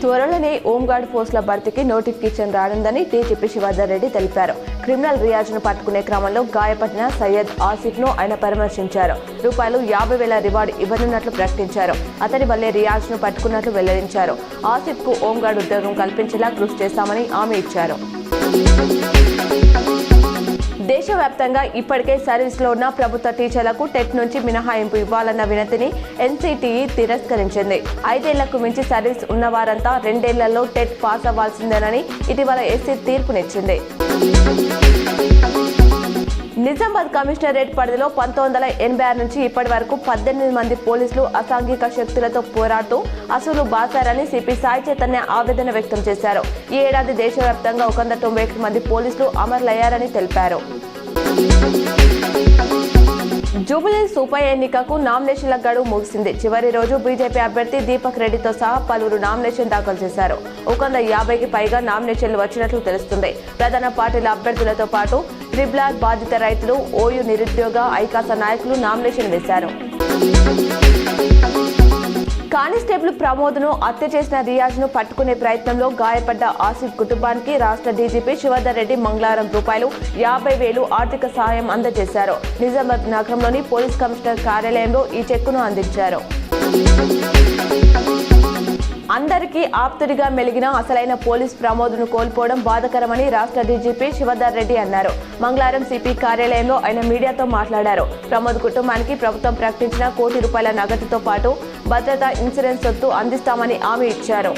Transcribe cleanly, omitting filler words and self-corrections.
త్వరలోనే హోంగార్డ్ పోస్టుల భర్తీకి నోటిఫికేషన్ రానుందని డీజీపీ శివధర్ రెడ్డి తెలిపారు. క్రిమినల్ రియాజ్ను పట్టుకునే క్రమంలో గాయపడిన సయ్యద్ ఆసిఫ్ను ఆయన పరామర్శించారు. ₹50,000 రివార్డు ఇవ్వనున్నట్లు ప్రకటించారు. అతని వల్లే రియాజ్ను పట్టుకున్నట్లు వెల్లడించారు. ఆసిఫ్కు హోంగార్డ్ ఉద్యోగం కల్పించేలా కృషి చేస్తామని హామీ ఇచ్చారు. దేశవ్యాప్తంగా ఇప్పటికే సర్వీస్లో ఉన్న ప్రభుత్వ టీచర్లకు టెట్ నుంచి మినహాయింపు ఇవ్వాలన్న వినతిని ఎన్సీటీఈ తిరస్కరించింది. 5 ఏళ్లకు మించి సర్వీస్ ఉన్నవారంతా 2 ఏళ్లలో టెట్ పాస్ అవ్వాల్సిందేనని ఇటీవల ఎస్సీ తీర్పునిచ్చింది. నిజామాబాద్ కమిషనరేట్ పరిధిలో 1986 నుంచి ఇప్పటి వరకు 18 మంది పోలీసులు అసాంఘిక శక్తులతో పోరాడుతూ అసలు బాసారని సిపి సాయి చైతన్య ఆవేదన వ్యక్తం చేశారు. ఈ ఏడాది దేశవ్యాప్తంగా 191 మంది పోలీసులు అమరులయ్యారని తెలిపారు. జూబ్లీహిల్స్ ఉప ఎన్నికకు నామినేషన్ల గడువు ముగిసింది. చివరి రోజు బీజేపీ అభ్యర్థి దీపక్ రెడ్డితో సహా పలువురు నామినేషన్ దాఖలు చేశారు. 150కి పైగా నామినేషన్లు వచ్చినట్లు తెలుస్తుంది. ప్రధాన పార్టీల అభ్యర్థులతో పాటు ట్రిబ్లార్ బాధిత రైతులు, ఓయూ నిరుద్యోగ ఐకాస నాయకులు నామినేషన్ వేశారు. కానిస్టేబుల్ ప్రమోద్ను హత్య చేసిన రియాజ్ను పట్టుకునే ప్రయత్నంలో గాయపడ్డ ఆసిఫ్ కుటుంబానికి రాష్ట్ర డీజీపీ శివధర్ రెడ్డి మంగళవారం ₹50,000 ఆర్థిక సహాయం అందజేశారు. నిజామాబాద్ నగరంలోని పోలీస్ కమిషనర్ కార్యాలయంలో ఈ చెక్కును అందించారు. అందరికీ ఆప్తుడిగా మెలిగిన అసలైన పోలీస్ ప్రమోద్ను కోల్పోవడం బాధాకరమని రాష్ట్ర డీజీపీ శివధర్ రెడ్డి అన్నారు. మంగళవారం సిపి కార్యాలయంలో ఆయన మీడియాతో మాట్లాడారు. ప్రమోద్ కుటుంబానికి ప్రభుత్వం ప్రకటించిన ₹1,00,00,000 నగదుతో పాటు భద్రతా ఇన్సూరెన్స్ సొత్తు అందిస్తామని హామీ ఇచ్చారు.